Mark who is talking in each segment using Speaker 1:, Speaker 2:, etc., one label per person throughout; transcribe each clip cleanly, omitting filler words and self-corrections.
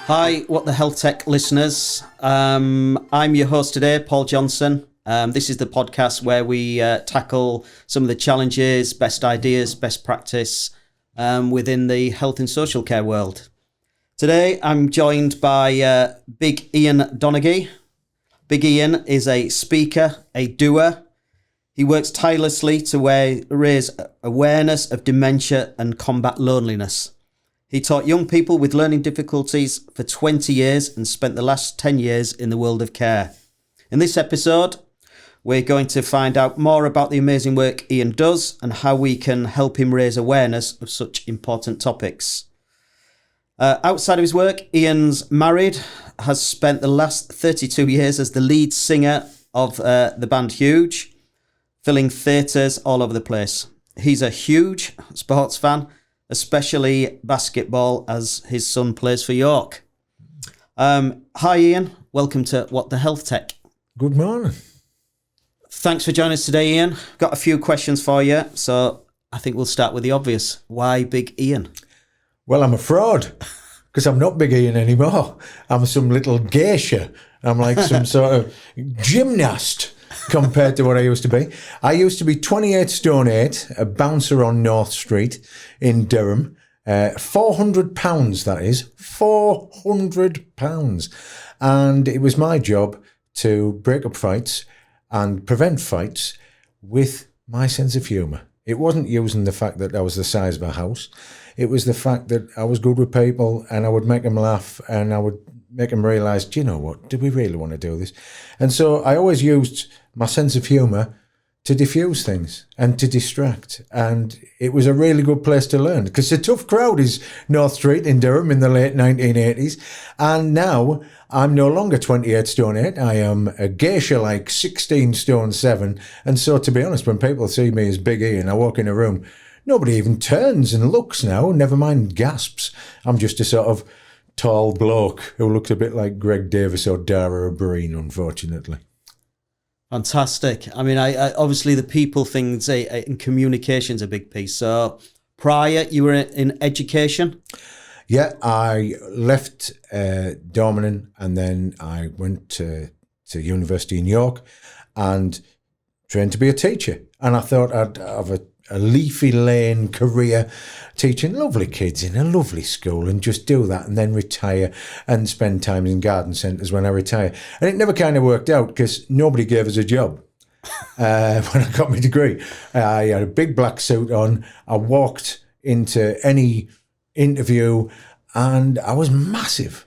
Speaker 1: Hi, What the HealthTech listeners. I'm your host today, Paul Johnson. This is the podcast where we tackle some of the challenges, best ideas, best practice within the health and social care world. Today, I'm joined by Big Ian Donaghy. Big Ian is a speaker, a doer. He works tirelessly to raise awareness of dementia and combat loneliness. He taught young people with learning difficulties for 20 years and spent the last 10 years in the world of care. In this episode, we're going to find out more about the amazing work Ian does and how we can help him raise awareness of such important topics. Outside of his work, Ian's married, has spent the last 32 years as the lead singer of the band Huge, filling theatres all over the place. He's a huge sports fan, especially basketball, as his son plays for York. Hi, Ian. Welcome to What the HealthTech.
Speaker 2: Good morning.
Speaker 1: Thanks for joining us today, Ian. Got a few questions for you, so I think we'll start with the obvious. Why Big Ian?
Speaker 2: Well, I'm a fraud because I'm not Big Ian anymore. I'm some little geisha. I'm like some sort of gymnast compared to what I used to be. I used to be 28 stone 8, a bouncer on North Street in Durham. 400 pounds, that is. 400 pounds. And it was my job to break up fights and prevent fights with my sense of humour. It wasn't using the fact that I was the size of a house. It was the fact that I was good with people and I would make them laugh and I would make them realise, do you know what, do we really want to do this? And so I always used my sense of humour to diffuse things and to distract. And it was a really good place to learn because a tough crowd is North Street in Durham in the late 1980s. And now I'm no longer 28 stone 8. I am a geisha like 16 stone 7. And so to be honest, when people see me as Big E and I walk in a room, nobody even turns and looks now, never mind gasps. I'm just a sort of tall bloke who looks a bit like Greg Davis or Dara O'Brien, unfortunately.
Speaker 1: Fantastic. I mean, I obviously the people things in communication's a big piece. So prior, you were in education?
Speaker 2: Yeah, I left Dorman and then I went to university in York and trained to be a teacher. And I thought I'd have a leafy lane career teaching lovely kids in a lovely school and just do that and then retire and spend time in garden centres when I retire. And it never kind of worked out because nobody gave us a job when I got my degree. I had a big black suit on. I walked into any interview and I was massive.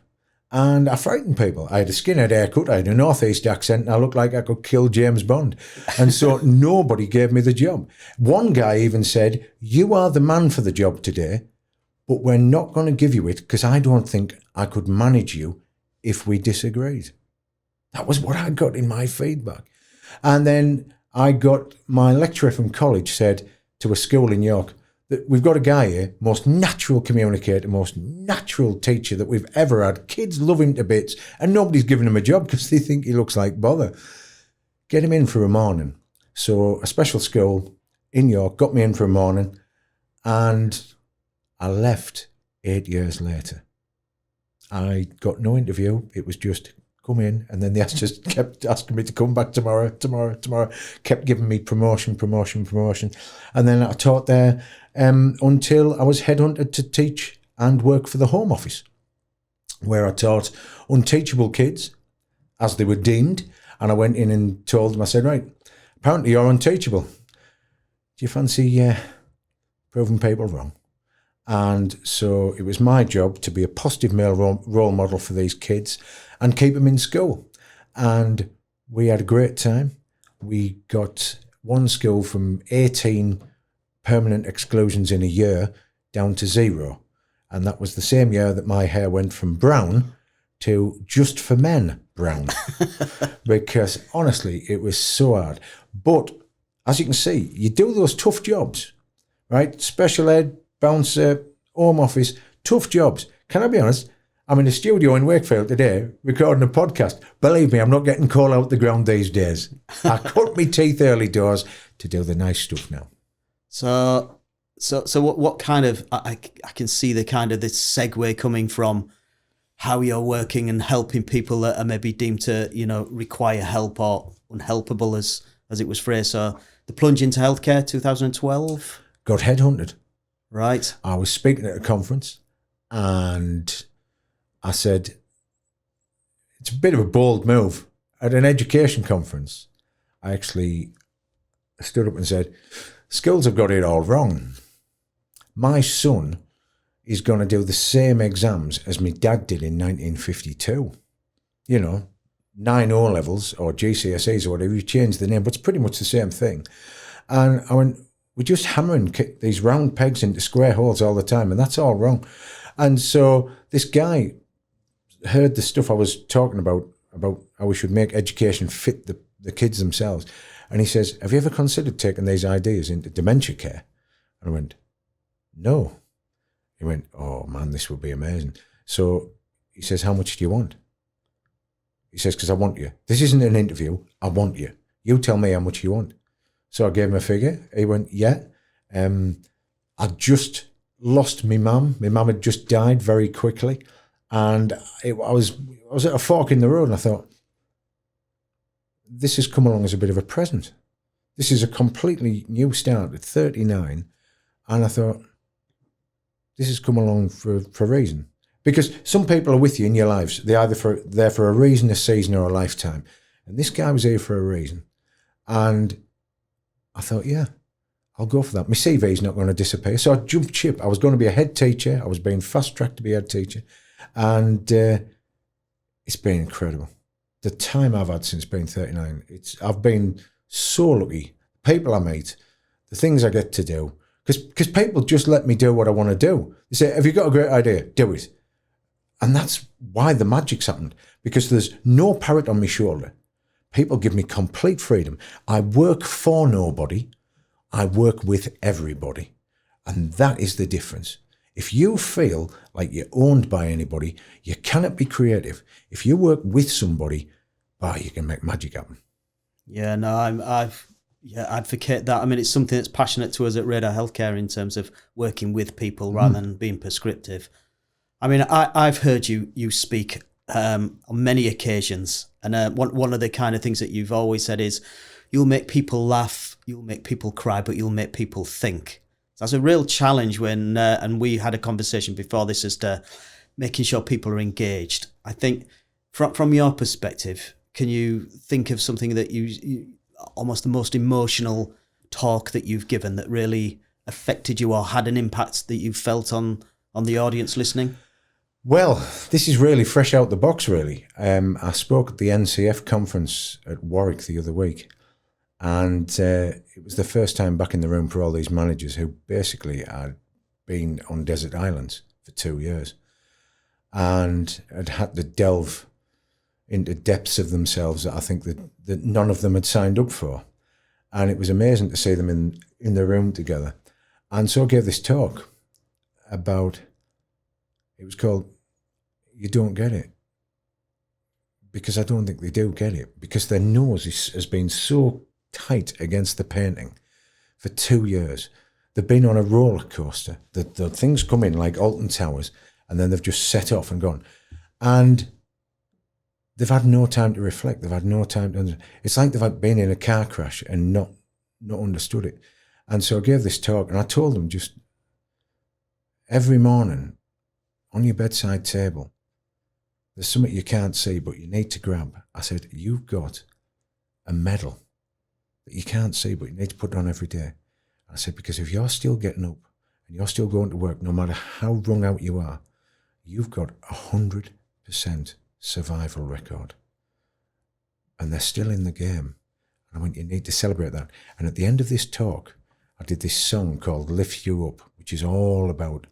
Speaker 2: And I frightened people. I had a skinhead haircut, I had a northeast accent, and I looked like I could kill James Bond. And so nobody gave me the job. One guy even said, "You are the man for the job today, but we're not going to give you it because I don't think I could manage you if we disagreed." That was what I got in my feedback. And then I got my lecturer from college said to a school in York, that we've got a guy here, most natural communicator, most natural teacher that we've ever had. Kids love him to bits and nobody's given him a job because they think he looks like bother. Get him in for a morning. So a special school in York got me in for a morning and I left 8 years later. I got no interview. It was just come in, and then they just kept asking me to come back tomorrow, kept giving me promotion. And then I taught there until I was headhunted to teach and work for the Home Office, where I taught unteachable kids, as they were deemed, and I went in and told them, I said, right, apparently you're unteachable. Do you fancy proving people wrong? And so it was my job to be a positive male role model for these kids and keep them in school. And we had a great time. We got one school from 18 permanent exclusions in a year down to 0. And that was the same year that my hair went from brown to just for men brown. Because honestly, it was so hard. But as you can see, you do those tough jobs, right? Special ed, bouncer, home office, tough jobs. Can I be honest? I'm in a studio in Wakefield today recording a podcast. Believe me, I'm not getting called out the ground these days. I cut my teeth early doors to do the nice stuff now.
Speaker 1: So what kind of, I can see the kind of this segue coming from how you're working and helping people that are maybe deemed to, require help or unhelpable, as it was phrased. So the plunge into healthcare, 2012.
Speaker 2: Got headhunted.
Speaker 1: Right.
Speaker 2: I was speaking at a conference and I said, it's a bit of a bold move. At an education conference, I actually stood up and said, schools have got it all wrong. My son is going to do the same exams as my dad did in 1952. 9 O-levels or GCSEs or whatever, you change the name, but it's pretty much the same thing. And I went, we're just hammering these round pegs into square holes all the time, and that's all wrong. And so this guy heard the stuff I was talking about how we should make education fit the kids themselves. And he says, have you ever considered taking these ideas into dementia care? And I went, no. He went, oh man, this would be amazing. So he says, how much do you want? He says, because I want you. This isn't an interview. I want you. You tell me how much you want. So I gave him a figure. He went, yeah. I just lost my mum. My mum had just died very quickly. And I was at a fork in the road, and I thought, this has come along as a bit of a present. This is a completely new start at 39. And I thought, this has come along for a reason. Because some people are with you in your lives. They're either there for a reason, a season, or a lifetime. And this guy was here for a reason. And I thought, yeah, I'll go for that. My CV is not going to disappear. So I jumped ship. I was going to be a head teacher. I was being fast-tracked to be a head teacher. And it's been incredible. The time I've had since being 39, I've been so lucky. People I meet, the things I get to do, because people just let me do what I want to do. They say, have you got a great idea? Do it. And that's why the magic's happened, because there's no parrot on my shoulder. People give me complete freedom. I work for nobody. I work with everybody. And that is the difference. If you feel like you're owned by anybody, you cannot be creative. If you work with somebody, you can make magic happen.
Speaker 1: Yeah, no, I advocate that. I mean, it's something that's passionate to us at Radar Healthcare in terms of working with people rather than being prescriptive. I mean, I've heard you speak on many occasions, and one of the kind of things that you've always said is, you'll make people laugh, you'll make people cry, but you'll make people think. That's a real challenge when, and we had a conversation before this as to making sure people are engaged. I think from your perspective, can you think of something that you almost the most emotional talk that you've given that really affected you or had an impact that you felt on the audience listening?
Speaker 2: Well, this is really fresh out the box, really. I spoke at the NCF conference at Warwick the other week. And it was the first time back in the room for all these managers who basically had been on desert islands for 2 years and had to delve into depths of themselves that I think that none of them had signed up for. And it was amazing to see them in the room together. And so I gave this talk about, it was called, You Don't Get It. Because I don't think they do get it. Because their nose has been so tight against the painting for 2 years. They've been on a roller coaster. The things come in like Alton Towers, and then they've just set off and gone. And they've had no time to reflect. They've had no time to... It's like they've been in a car crash and not understood it. And so I gave this talk, and I told them, just every morning on your bedside table, there's something you can't see, but you need to grab. I said, you've got a medal that you can't see, but you need to put it on every day. I said, because if you're still getting up and you're still going to work, no matter how wrung out you are, you've got 100% survival record. And they're still in the game. And I went, you need to celebrate that. And at the end of this talk, I did this song called Lift You Up, which is all about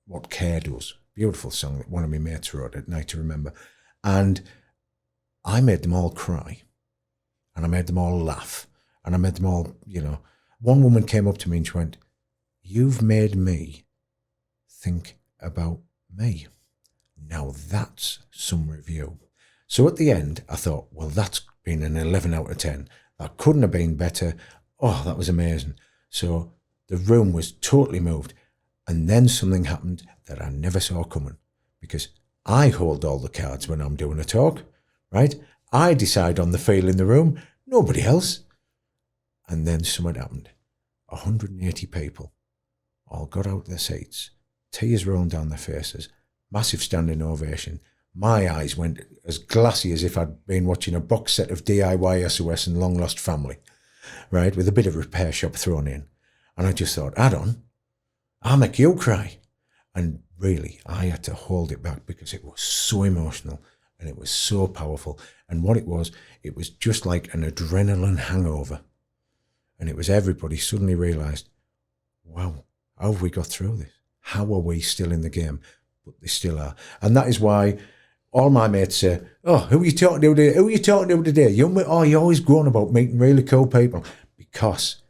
Speaker 2: what care does. Beautiful song that one of my mates wrote at night to remember. And I made them all cry. And I made them all laugh. And I made them all, One woman came up to me and she went, you've made me think about me. Now that's some review. So at the end, I thought, well, that's been an 11 out of 10. That couldn't have been better. Oh, that was amazing. So the room was totally moved. And then something happened that I never saw coming. because I hold all the cards when I'm doing a talk, right? I decide on the feel in the room, nobody else. And then something happened. 180 people all got out of their seats, tears rolling down their faces, massive standing ovation. My eyes went as glassy as if I'd been watching a box set of DIY SOS and Long Lost Family, right, with a bit of repair shop thrown in. And I just thought, Adon, I'll make you cry. And really, I had to hold it back because it was so emotional and it was so powerful. And what it was just like an adrenaline hangover. And it was everybody suddenly realised, wow, how have we got through this? How are we still in the game? But they still are. And that is why all my mates say, oh, who are you talking to today? Who are you talking to today? You're always going about meeting really cool people. Because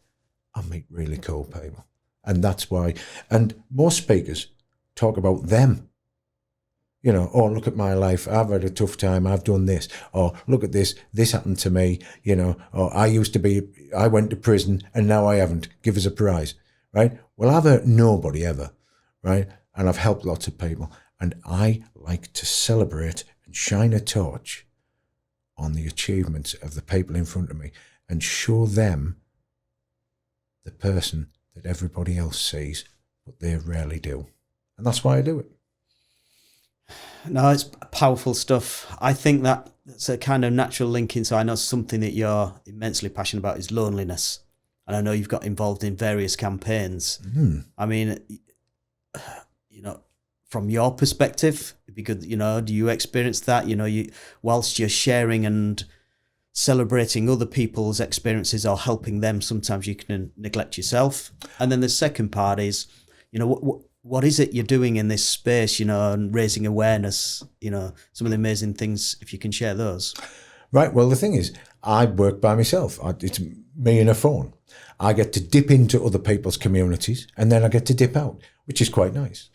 Speaker 2: I meet really cool people. And that's why. And most speakers talk about them. You know, oh, look at my life. I've had a tough time. I've done this. Or look at this. This happened to me. You know, or I went to prison and now I haven't. Give us a prize. Right? Well, I've hurt nobody ever. Right? And I've helped lots of people. And I like to celebrate and shine a torch on the achievements of the people in front of me and show them the person that everybody else sees, but they rarely do. And that's why I do it.
Speaker 1: No, it's powerful stuff. I think that's a kind of natural link in. So I know something that you're immensely passionate about is loneliness. And I know you've got involved in various campaigns. I mean, you know, from your perspective, it'd be good, you know, do you experience that? You know, whilst you're sharing and celebrating other people's experiences or helping them, sometimes you can neglect yourself. And then the second part is, you know, what is it you're doing in this space, you know, and raising awareness, you know, some of the amazing things, if you can share those.
Speaker 2: Right. Well, the thing is, I work by myself. It's me and a phone. I get to dip into other people's communities and then I get to dip out, which is quite nice.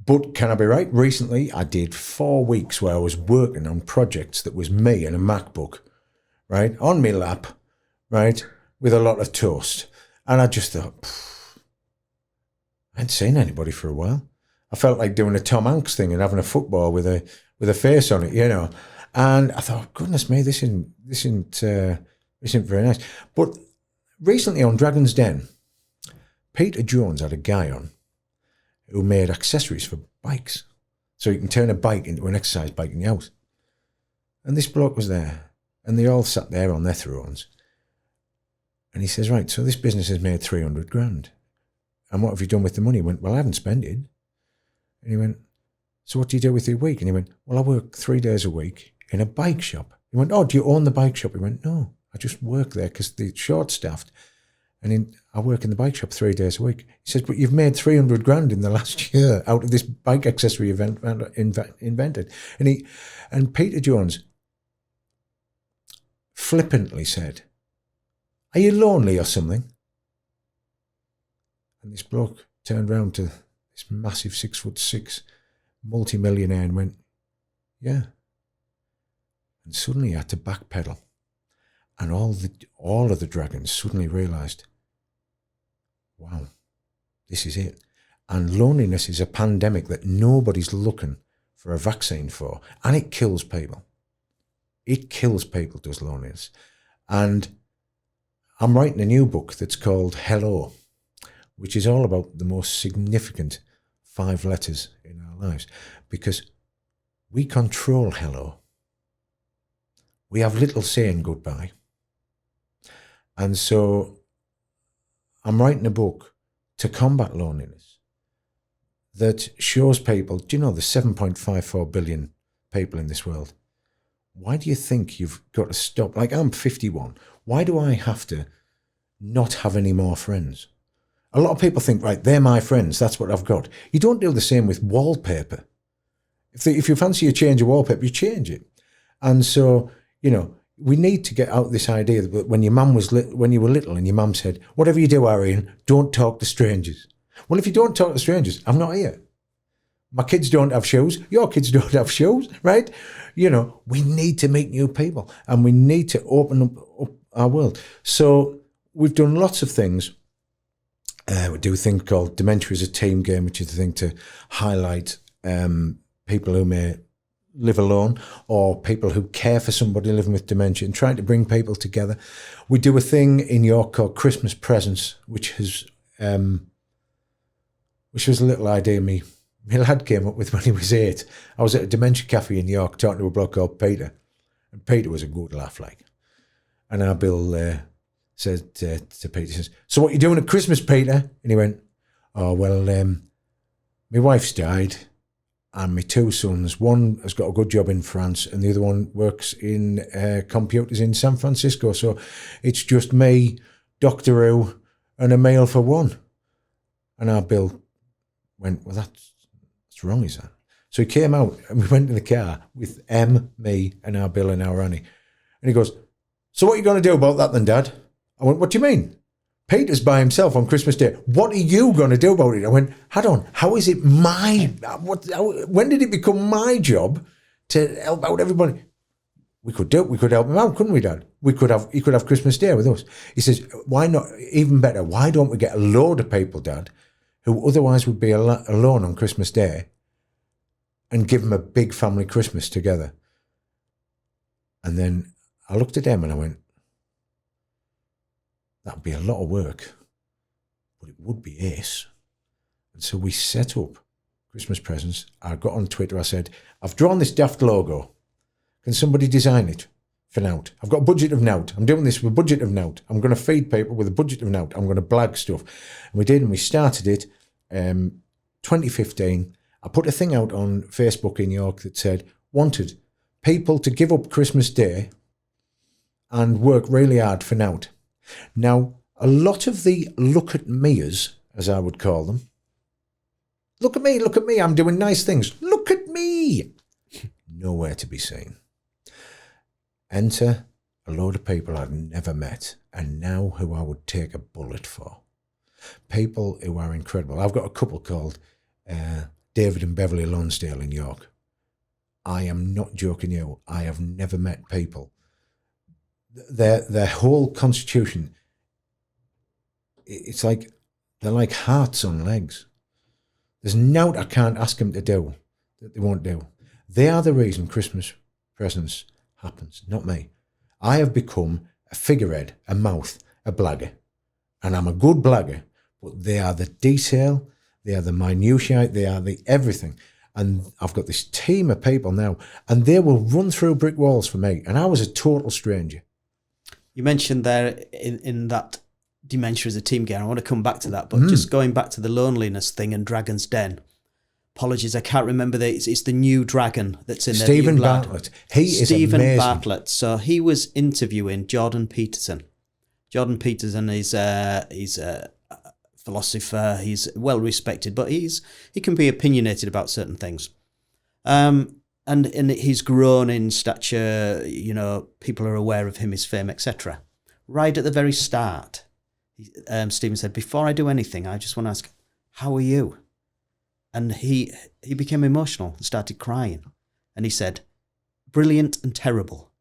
Speaker 2: But can I be right? Recently, I did 4 weeks where I was working on projects that was me and a MacBook, right, on my lap, right, with a lot of toast. And I just thought, I hadn't seen anybody for a while. I felt like doing a Tom Hanks thing and having a football with a face on it, you know. And I thought, goodness me, this isn't very nice. But recently on Dragon's Den, Peter Jones had a guy on who made accessories for bikes. So you can turn a bike into an exercise bike in your house. And this bloke was there, and they all sat there on their thrones. And he says, right, so this business has made 300 grand. And what have you done with the money? He went, well, I haven't spent it. And he went, so what do you do with your week? And he went, well, I work 3 days a week in a bike shop. He went, oh, do you own the bike shop? He went, no, I just work there because they're short-staffed. And I work in the bike shop 3 days a week. He says, but you've made 300 grand in the last year out of this bike accessory event invented. And Peter Jones flippantly said, are you lonely or something? And this bloke turned round to this massive 6'6" multi-millionaire and went, yeah. And suddenly he had to backpedal. And all of the dragons suddenly realised, wow, this is it. And loneliness is a pandemic that nobody's looking for a vaccine for. And it kills people. It kills people, does loneliness. And I'm writing a new book that's called Hello, which is all about the most significant 5 letters in our lives. Because we control hello. We have little saying goodbye. And so I'm writing a book to combat loneliness that shows people, do you know there's 7.54 billion people in this world? Why do you think you've got to stop? Like, I'm 51. Why do I have to not have any more friends? A lot of people think, right, they're my friends. That's what I've got. You don't do the same with wallpaper. If you fancy a change of wallpaper, you change it. And so, you know, we need to get out this idea that when your mum when you were little and your mum said, whatever you do, Arian, don't talk to strangers. Well, if you don't talk to strangers, I'm not here. My kids don't have shoes. Your kids don't have shoes, right? You know, we need to meet new people and we need to open up our world. So we've done lots of things. We do a thing called Dementia is a team game, which is a thing to highlight people who may live alone or people who care for somebody living with dementia, and trying to bring people together. We do a thing in York called Christmas Presents, which was a little idea my lad came up with when he was 8. I was at a dementia cafe in York talking to a bloke called Peter, and Peter was a good laugh, like. And our Bill said to Peter, says, "So what you doing at Christmas, Peter?" And he went, "Oh, well, my wife's died, and my 2 sons, one has got a good job in France and the other one works in computers in San Francisco. So it's just me, Doctor Who, and a meal for one." And our Bill went, "Well, that's wrong, is that?" So he came out and we went in the car with me, and our Bill and our Annie. And he goes, "So what are you going to do about that then, Dad?" I went, "What do you mean? Peter's by himself on Christmas Day. What are you going to do about it?" I went, "Hold on, how is it when did it become my job to help out everybody?" We could help him out, couldn't we, Dad? He could have Christmas Day with us. He says, "Why not, even better, why don't we get a load of people, Dad, who otherwise would be alone on Christmas Day, and give them a big family Christmas together?" And then I looked at them and I went, "That'd be a lot of work, but it would be ace." And so we set up Christmas Presents. I got on Twitter. I said, "I've drawn this daft logo. Can somebody design it for Nout? I've got a budget of Nout. I'm doing this with a budget of Nout. I'm going to feed people with a budget of Nout. I'm going to blag stuff." And we did, and we started it 2015. I put a thing out on Facebook in York that said, "Wanted people to give up Christmas Day and work really hard for Nout." Now, a lot of the look at me's, as I would call them, look at me, I'm doing nice things, look at me, nowhere to be seen. Enter a load of people I'd never met, and now who I would take a bullet for. People who are incredible. I've got a couple called David and Beverly Lonsdale in York. I am not joking you. I have never met people. Their whole constitution, it's like they're like hearts on legs. There's nought I can't ask them to do that they won't do. They are the reason Christmas Presents happens, not me. I have become a figurehead, a mouth, a blagger, and I'm a good blagger, but they are the detail, they are the minutiae, they are the everything. And I've got this team of people now, and they will run through brick walls for me, and I was a total stranger.
Speaker 1: You mentioned there in that Dementia as a team game. I want to come back to that, but just going back to the loneliness thing and Dragon's Den. Apologies, I can't remember it's the new dragon that's in there.
Speaker 2: Stephen Bartlett. He is amazing. Stephen
Speaker 1: Bartlett. So he was interviewing Jordan Peterson. Jordan Peterson is he's a philosopher. He's well respected, but he can be opinionated about certain things. And he's grown in stature, people are aware of him, his fame, etc. Right at the very start, Stephen said, "Before I do anything, I just want to ask, how are you?" And he became emotional and started crying. And he said, "Brilliant and terrible."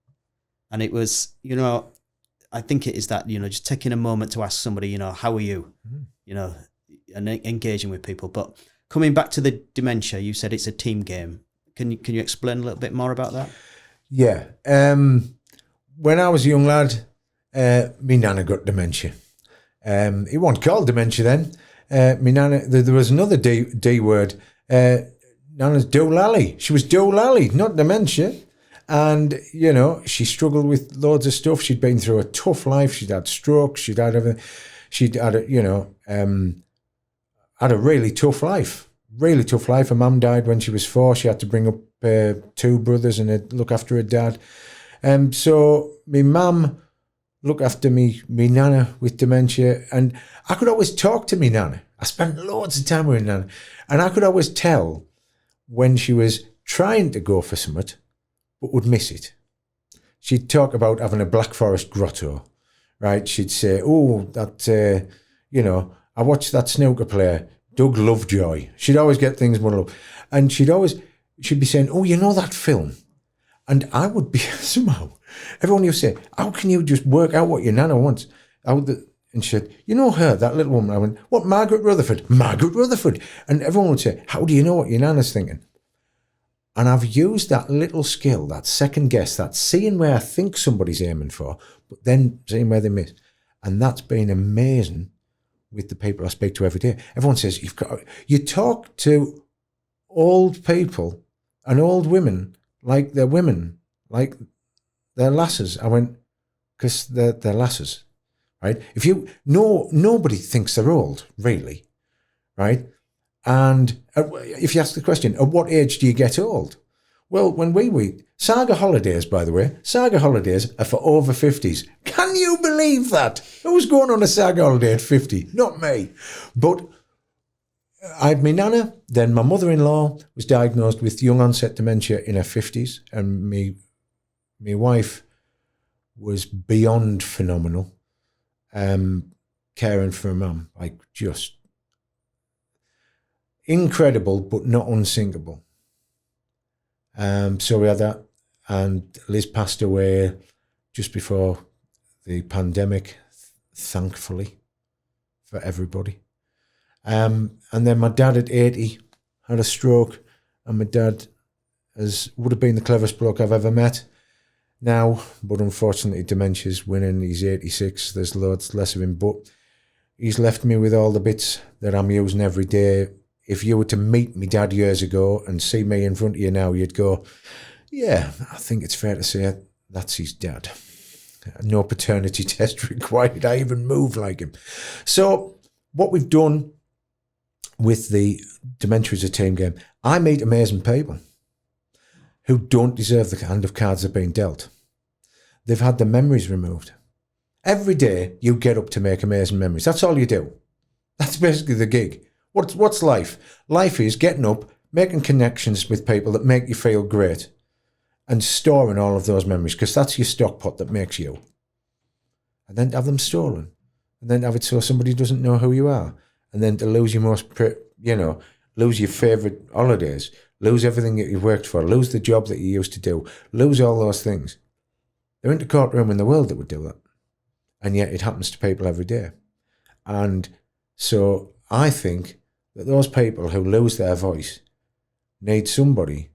Speaker 1: And it was, I think it is that, just taking a moment to ask somebody, how are you? And engaging with people. But coming back to the Dementia, you said it's a team game. Can you explain a little bit more about that?
Speaker 2: Yeah. When I was a young lad, my nana got dementia. It wasn't called dementia then. My nana, there was another D word. Nana's doolally. She was doolally, not dementia. And, she struggled with loads of stuff. She'd been through a tough life. She'd had strokes. She'd had everything. She'd had, had a really tough life. Really tough life. Her mum died when she was 4. She had to bring up 2 brothers and look after her dad. So my mum looked after me nana with dementia, and I could always talk to me nana. I spent loads of time with nana, and I could always tell when she was trying to go for something but would miss it. She'd talk about having a Black Forest grotto, right? She'd say, "Oh, that, I watched that snooker player, Doug Lovejoy." She'd always get things muddled up. And she'd be saying, "Oh, that film?" And I would be, somehow, everyone used to say, "How can you just work out what your nana wants?" And she said, her, that little woman. I went, "What, Margaret Rutherford?" Margaret Rutherford. And everyone would say, "How do you know what your nana's thinking?" And I've used that little skill, that second guess, that seeing where I think somebody's aiming for, but then seeing where they miss. And that's been amazing with the people I speak to every day. Everyone says, you talk to old people and old women like they're women, like they're lasses. I went, because they're lasses, right? Nobody thinks they're old, really, right? And if you ask the question, at what age do you get old? Well, when we Saga holidays, by the way, Saga holidays are for over 50s. Can you believe that? Who's going on a Saga holiday at 50? Not me. But I had my nana, then my mother-in-law was diagnosed with young onset dementia in her 50s, and my wife was beyond phenomenal, caring for her mum, like just incredible, but not unsinkable. So we had that, and Liz passed away just before the pandemic, thankfully, for everybody. And then my dad at 80 had a stroke, and my dad would have been the cleverest bloke I've ever met now, but unfortunately dementia's winning. He's 86, there's loads less of him, but he's left me with all the bits that I'm using every day. If you were to meet me dad years ago and see me in front of you now, you'd go, yeah, I think it's fair to say that's his dad. No paternity test required. I even move like him. So what we've done with the Dementia as a Team game, I meet amazing people who don't deserve the hand of cards they've been dealt. They've had their memories removed. Every day you get up to make amazing memories. That's all you do. That's basically the gig. What's life? Life is getting up, making connections with people that make you feel great, and storing all of those memories, because that's your stock pot that makes you. And then to have them stolen, and then to have it so somebody doesn't know who you are, and then to lose your lose your favourite holidays, lose everything that you've worked for, lose the job that you used to do, lose all those things. There isn't a courtroom in the world that would do that. And yet it happens to people every day. And so I think that those people who lose their voice need somebody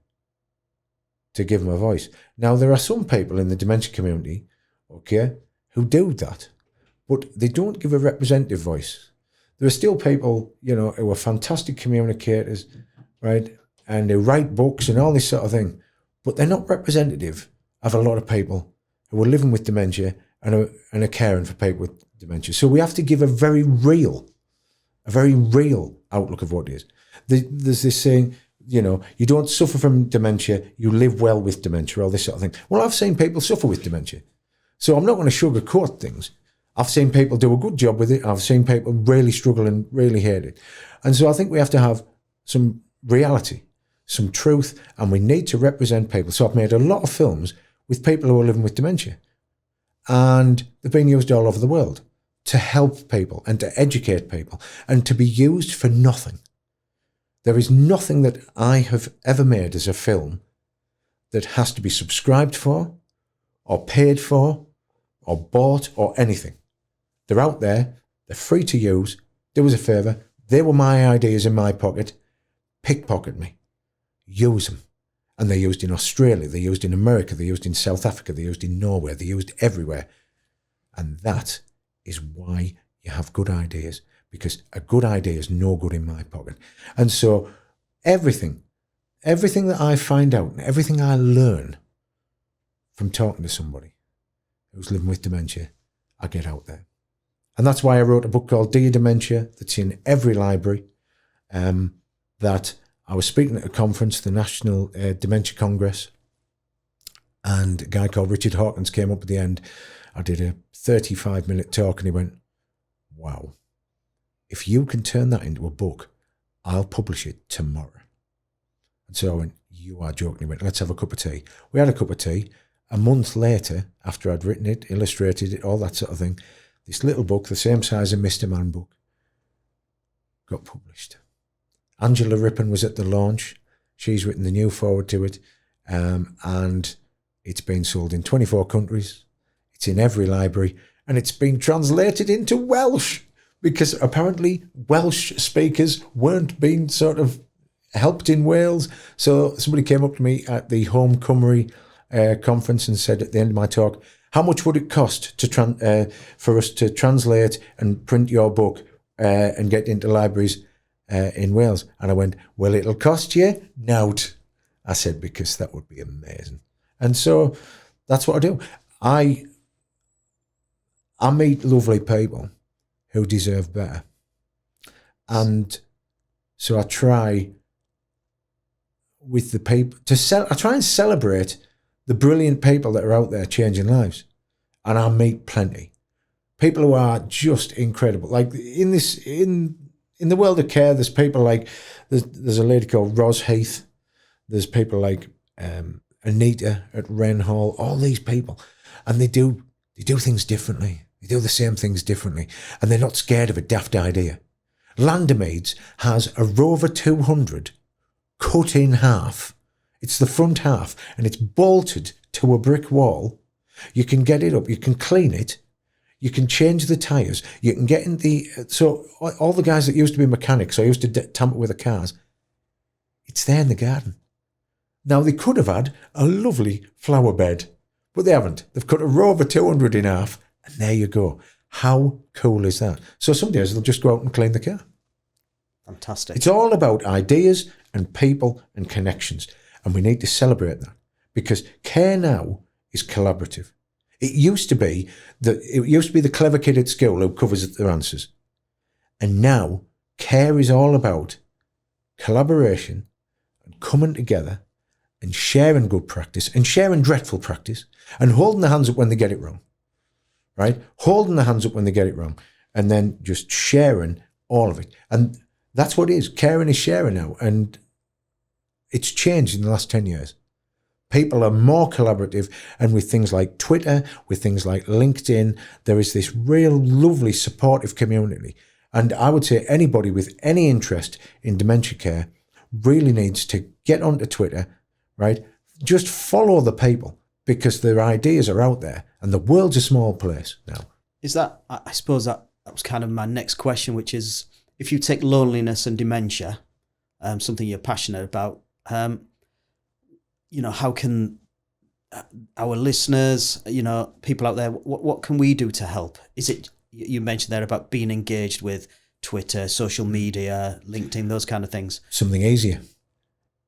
Speaker 2: to give them a voice. Now, there are some people in the dementia community, okay, who do that, but they don't give a representative voice. There are still people, who are fantastic communicators, right, and they write books and all this sort of thing, but they're not representative of a lot of people who are living with dementia and are caring for people with dementia. So we have to give a very real outlook of what it is. There's this saying, you don't suffer from dementia, you live well with dementia, all this sort of thing. Well, I've seen people suffer with dementia. So I'm not going to sugarcoat things. I've seen people do a good job with it. I've seen people really struggle and really hate it. And so I think we have to have some reality, some truth, and we need to represent people. So I've made a lot of films with people who are living with dementia, and they've been used all over the world to help people and to educate people and to be used for nothing. There is nothing that I have ever made as a film that has to be subscribed for or paid for or bought or anything. They're out there, they're free to use. Do us a favour, they were my ideas in my pocket, pickpocket me, use them. And they're used in Australia, they're used in America, they're used in South Africa, they're used in Norway, they're used everywhere. And that is why you have good ideas, because a good idea is no good in my pocket. And so everything that I find out and everything I learn from talking to somebody who's living with dementia, I get out there. And that's why I wrote a book called Dear Dementia that's in every library, that I was speaking at a conference, the National Dementia Congress, and a guy called Richard Hawkins came up at the end. I did a 35-minute talk and he went, wow, if you can turn that into a book, I'll publish it tomorrow. And so I went, you are joking. He went, let's have a cup of tea. We had a cup of tea. A month later, after I'd written it, illustrated it, all that sort of thing, this little book, the same size as Mr. Man book, got published. Angela Rippon was at the launch. She's written the new forward to it, and it's been sold in 24 countries. It's in every library, and it's been translated into Welsh, because apparently Welsh speakers weren't being sort of helped in Wales. So somebody came up to me at the Home Cymru conference and said at the end of my talk, how much would it cost to for us to translate and print your book and get into libraries in Wales? And I went, well, it'll cost you nought. I said, because that would be amazing. And so that's what I do. I meet lovely people who deserve better. And so I try with the people I try and celebrate the brilliant people that are out there changing lives. And I meet plenty. People who are just incredible. Like in the world of care, there's people like, there's a lady called Ros Heath. There's people like Anita at Wren Hall, all these people. And they do things differently. They do the same things differently. And they're not scared of a daft idea. Landermeads has a Rover 200 cut in half. It's the front half and it's bolted to a brick wall. You can get it up, you can clean it, you can change the tyres, you can get in so all the guys that used to be mechanics, I used to tamper with the cars, it's there in the garden. Now they could have had a lovely flower bed, but they haven't. They've cut a Rover 200 in half and there you go. How cool is that? So some days they'll just go out and clean the car.
Speaker 1: Fantastic.
Speaker 2: It's all about ideas and people and connections. And we need to celebrate that because care now is collaborative. It used to be the clever kid at school who covers their answers. And now care is all about collaboration and coming together and sharing good practice and sharing dreadful practice and holding their hands up when they get it wrong. Right? Holding their hands up when they get it wrong and then just sharing all of it. And that's what it is. Caring is sharing now. And it's changed in the last 10 years. People are more collaborative, and with things like Twitter, with things like LinkedIn, there is this real lovely supportive community. And I would say anybody with any interest in dementia care really needs to get onto Twitter, right? Just follow the people because their ideas are out there and the world's a small place now.
Speaker 1: Is that, I suppose that was kind of my next question, which is if you take loneliness and dementia, something you're passionate about, how can our listeners, people out there, what can we do to help? Is it, you mentioned there about being engaged with Twitter, social media, LinkedIn, those kind of things?
Speaker 2: Something easier.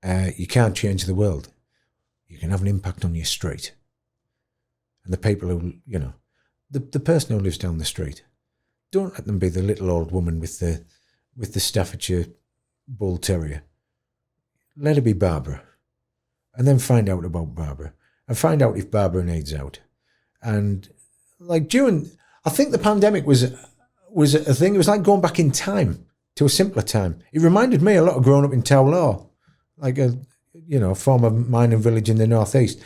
Speaker 2: You can't change the world. You can have an impact on your street. And the people who, the person who lives down the street, don't let them be the little old woman with the Staffordshire Bull Terrier. Let her be Barbara. And then find out about Barbara. And find out if Barbara needs out. And I think the pandemic was a thing. It was like going back in time to a simpler time. It reminded me a lot of growing up in Towlaw, like a former mining village in the northeast.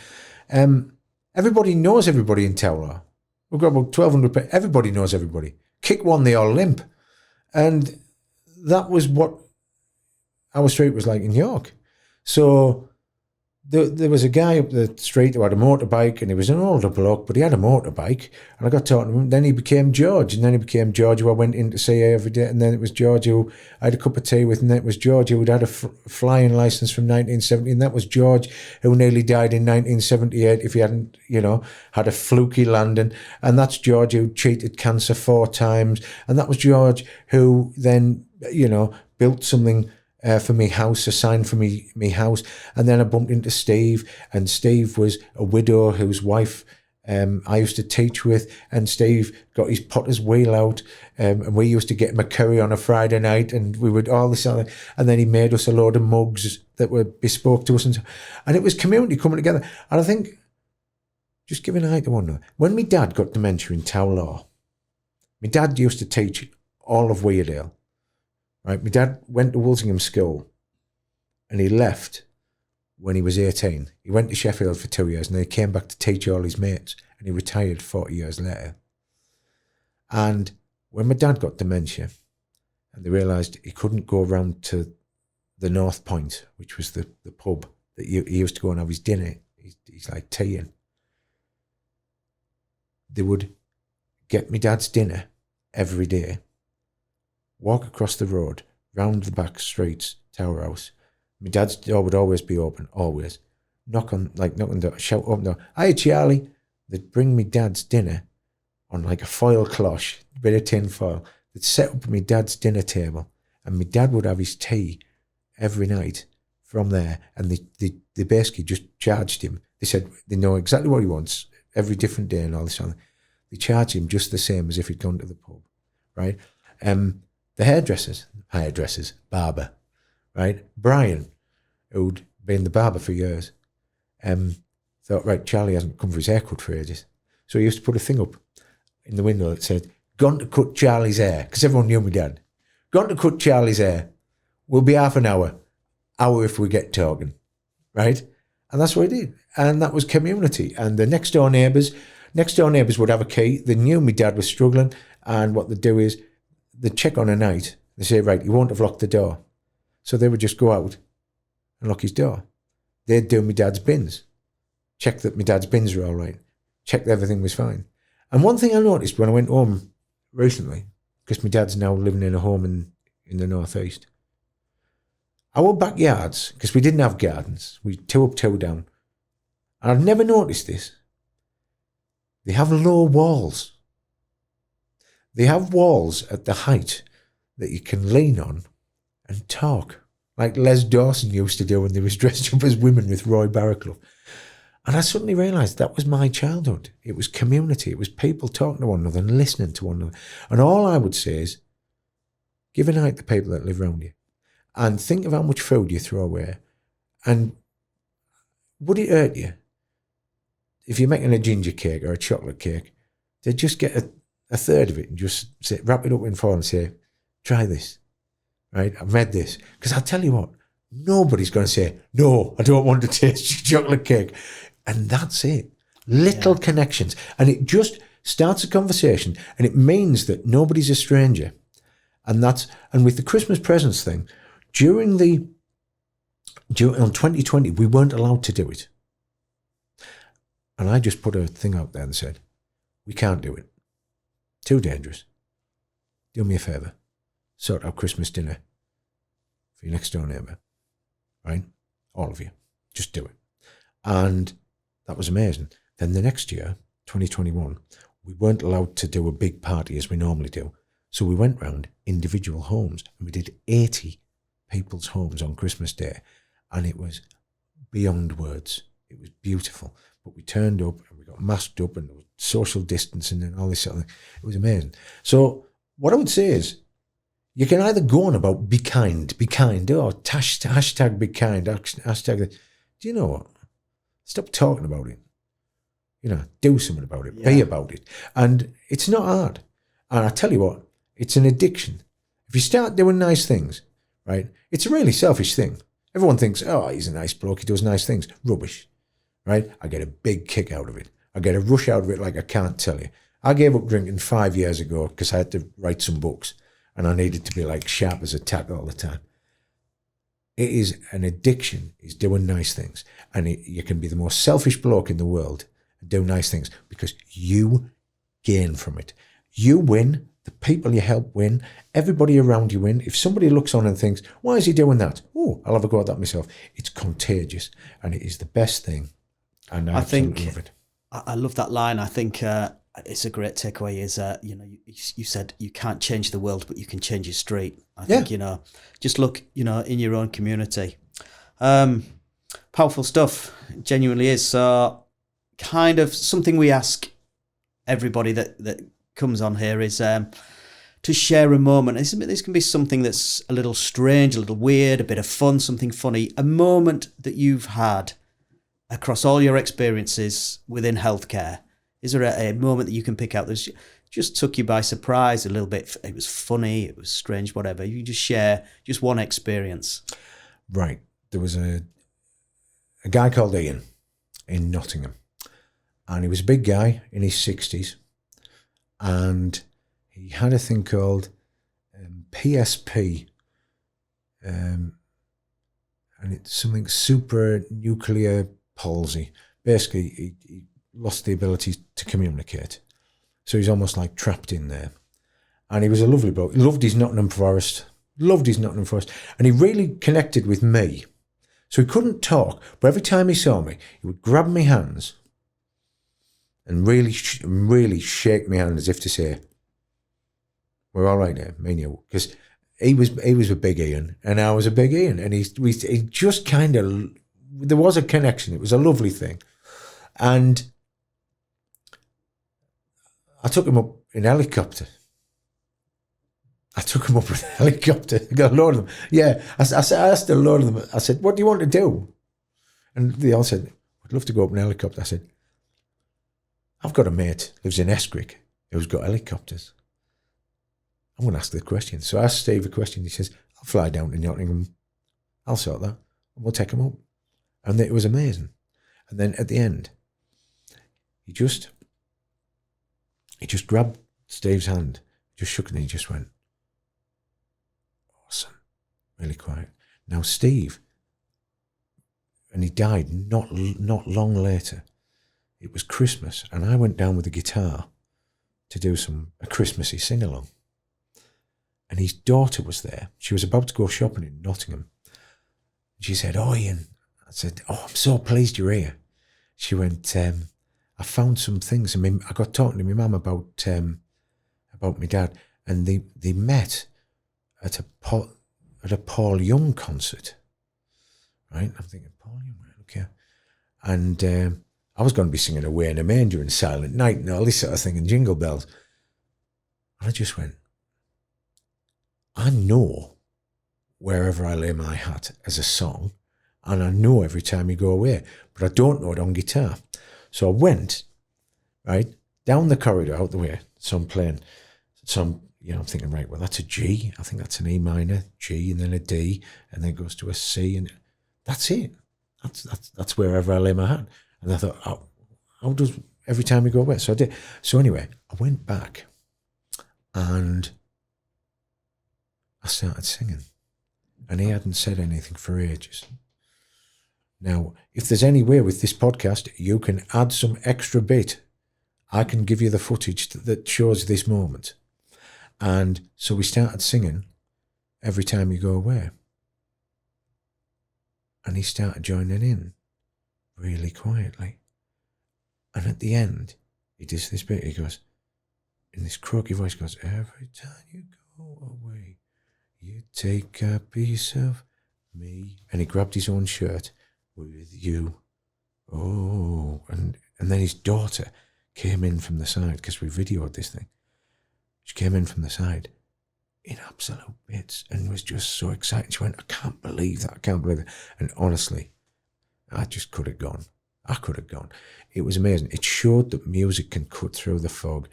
Speaker 2: Everybody knows everybody in Towlaw. We've got about 1,200 people. Everybody knows everybody. Kick one, they all limp. And that was what our street was like in York. So there was a guy up the street who had a motorbike, and he was an older bloke, but he had a motorbike. And I got talking to him. Then he became George, and then he became George who I went in to see every day. And then it was George who I had a cup of tea with, and then it was George who had a flying license from 1970, and that was George who nearly died in 1978 if he hadn't, had a fluky landing. And that's George who cheated cancer 4 times. And that was George who then, built something for me house, a sign for me house. And then I bumped into Steve, and Steve was a widow whose wife I used to teach with, and Steve got his potter's wheel out, and we used to get him a curry on a Friday night, and we would all this other, and then he made us a load of mugs that were bespoke to us, and it was community coming together. And I think, just giving an eye to one another, when my dad got dementia in Towlaw, my dad used to teach all of Weardale. Right, my dad went to Walsingham School and he left when he was 18. He went to Sheffield for 2 years and then he came back to teach all his mates, and he retired 40 years later. And when my dad got dementia and they realised he couldn't go round to the North Point, which was the pub that he used to go and have his dinner, he's like teaing, they would get my dad's dinner every day, walk across the road, round the back streets, Tower House, My dad's door would always be open, always. Knock on the door, shout, open the door. Hi, Charlie. They'd bring me dad's dinner on like a foil cloche, a bit of tin foil. They'd set up my dad's dinner table, and my dad would have his tea every night from there, and they basically just charged him. They said they know exactly what he wants every different day and all this. They charge him just the same as if he'd gone to the pub, right? The hairdressers, barber, right? Brian, who'd been the barber for years, thought, right, Charlie hasn't come for his haircut for ages. So he used to put a thing up in the window that said, gone to cut Charlie's hair, because everyone knew my dad. Gone to cut Charlie's hair. We'll be half an hour if we get talking, right? And that's what he did. And that was community. And the next door neighbours would have a key. They knew my dad was struggling, and what they'd do is they'd check on a night. They say, right, he won't have locked the door. So they would just go out and lock his door. They'd do my dad's bins, check that my dad's bins were all right, check that everything was fine. And one thing I noticed when I went home recently, because my dad's now living in a home in the northeast, our backyards, because we didn't have gardens, we 2 up, 2 down, and I've never noticed this, they have low walls. They have walls at the height that you can lean on and talk, like Les Dawson used to do when they was dressed up as women with Roy Barraclough. And I suddenly realised that was my childhood. It was community. It was people talking to one another and listening to one another. And all I would say is, give an eye to the people that live around you and think of how much food you throw away. And would it hurt you if you're making a ginger cake or a chocolate cake to just get a third of it and just wrap it up in foil and say, try this, right? I've made this. Because I'll tell you what, nobody's going to say, no, I don't want to taste your chocolate cake. And that's it. Little connections. And it just starts a conversation, and it means that nobody's a stranger. And with the Christmas presents thing, on 2020, we weren't allowed to do it. And I just put a thing out there and said, we can't do it. Too dangerous. Do me a favour. Sort out Christmas dinner for your next door neighbour. Right? All of you. Just do it. And that was amazing. Then the next year, 2021, we weren't allowed to do a big party as we normally do. So we went round individual homes and we did 80 people's homes on Christmas Day. And it was beyond words. It was beautiful. But we turned up and we got masked up and there was social distancing and all this sort of thing. It was amazing. So what I would say is, you can either go on about be kind, or hashtag be kind, hashtag that. Do you know what? Stop talking about it. Do something about it. Yeah. Be about it. And it's not hard. And I tell you what, it's an addiction. If you start doing nice things, right, it's a really selfish thing. Everyone thinks, oh, he's a nice bloke, he does nice things. Rubbish, right? I get a big kick out of it. I get a rush out of it like I can't tell you. I gave up drinking 5 years ago because I had to write some books. And I needed to be like sharp as a tack all the time. It is an addiction, is doing nice things. And you can be the most selfish bloke in the world and do nice things because you gain from it. You win, the people you help win, everybody around you win. If somebody looks on and thinks, why is he doing that? Oh, I'll have a go at that myself. It's contagious and it is the best thing. And I absolutely love it.
Speaker 1: I love that line. I think it's a great takeaway is, you said you can't change the world, but you can change your street. I think, just look, in your own community. Powerful stuff. It genuinely is. So kind of something we ask everybody that comes on here is to share a moment. This can be something that's a little strange, a little weird, a bit of fun, something funny, a moment that you've had across all your experiences within healthcare. Is there a moment that you can pick out that just took you by surprise a little bit? It was funny, it was strange, whatever. You just share just one experience.
Speaker 2: Right. There was a guy called Ian in Nottingham. And he was a big guy in his 60s. And he had a thing called PSP. And it's something super nuclear palsy. Basically, he lost the ability to communicate. So he's almost like trapped in there. And he was a lovely bloke. He loved his Nottingham Forest. And he really connected with me So he couldn't talk, but every time he saw me, he would grab my hands and really shake my hand as if to say, we're all right here, me and you. Because he was a Big Ian and I was a Big Ian. And he just kind of, there was a connection. It was a lovely thing. And I took him up in a helicopter. I got a load of them. Yeah, I asked a load of them. I said, what do you want to do? And they all said, I'd love to go up in a helicopter. I said, I've got a mate who lives in Escrick who's got helicopters. I'm going to ask the question. So I asked Steve a question. He says, I'll fly down to Nottingham. I'll sort that. And we'll take him up. And it was amazing. And then at the end, he just grabbed Steve's hand, just shook it, and he just went, awesome, really quiet. Now Steve, and he died not long later. It was Christmas, and I went down with the guitar to do a Christmassy sing-along. And his daughter was there. She was about to go shopping in Nottingham. She said, oh, Ian. I said, oh, I'm so pleased you're here. She went, I found some things. I got talking to my mum about my dad, and they met at a Paul Young concert. Right? I'm thinking, Paul Young, okay. And I was going to be singing Away in a Manger and Silent Night and all this sort of thing and Jingle Bells. And I just went, I know Wherever I Lay My Hat as a song, and I know Every Time You Go Away, but I don't know it on guitar. So I went, right, down the corridor out the way, so I'm playing some, I'm thinking, right, well, that's a G. I think that's an E minor, G, and then a D, and then it goes to a C, and that's it. That's Wherever I Lay My Hat. And I thought, how does Every Time You Go Away? So I did. So anyway, I went back, and I started singing, and he hadn't said anything for ages. Now, if there's any way with this podcast, you can add some extra bit. I can give you the footage that shows this moment. And so we started singing Every Time You Go Away. And he started joining in really quietly. And at the end, he does this bit. He goes, in this croaky voice, goes, every time you go away, you take a piece of me. And he grabbed his own shirt. With you. Oh. And then his daughter came in from the side, because we videoed this thing. She came in from the side in absolute bits and was just so excited. She went, I can't believe that. I can't believe it. And honestly, I just could have gone. It was amazing. It showed that music can cut through the fog.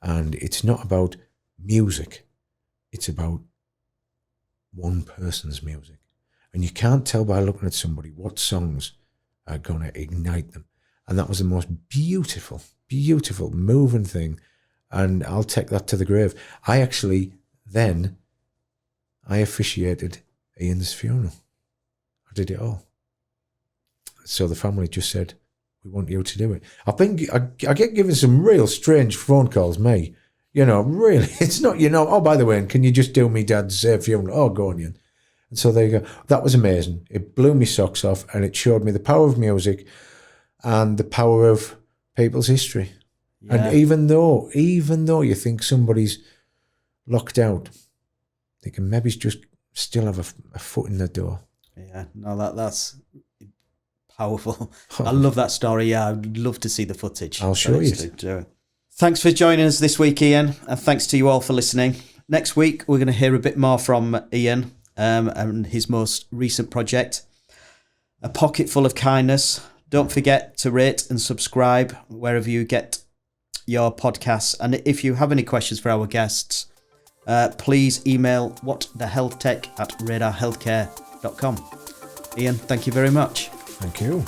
Speaker 2: And it's not about music. It's about one person's music. And you can't tell by looking at somebody what songs are going to ignite them. And that was the most beautiful, moving thing. And I'll take that to the grave. I officiated Ian's funeral. I did it all. So the family just said, we want you to do it. I get given some real strange phone calls, me. Really. It's not, oh, by the way, can you just do me dad's funeral? Oh, go on, Ian. And so there you go. That was amazing. It blew me socks off, and it showed me the power of music and the power of people's history. Yeah. And even though you think somebody's locked out, they can maybe just still have a foot in the door.
Speaker 1: Yeah, no, that's powerful. I love that story. Yeah, I'd love to see the footage.
Speaker 2: I'll show you.
Speaker 1: Thanks for joining us this week, Ian, and thanks to you all for listening. Next week, we're going to hear a bit more from Ian. And his most recent project, A Pocket Full of Kindness. Don't forget to rate and subscribe wherever you get your podcasts. And if you have any questions for our guests, please email whatthehealthtech@radarhealthcare.com. Ian, thank you very much.
Speaker 2: Thank you.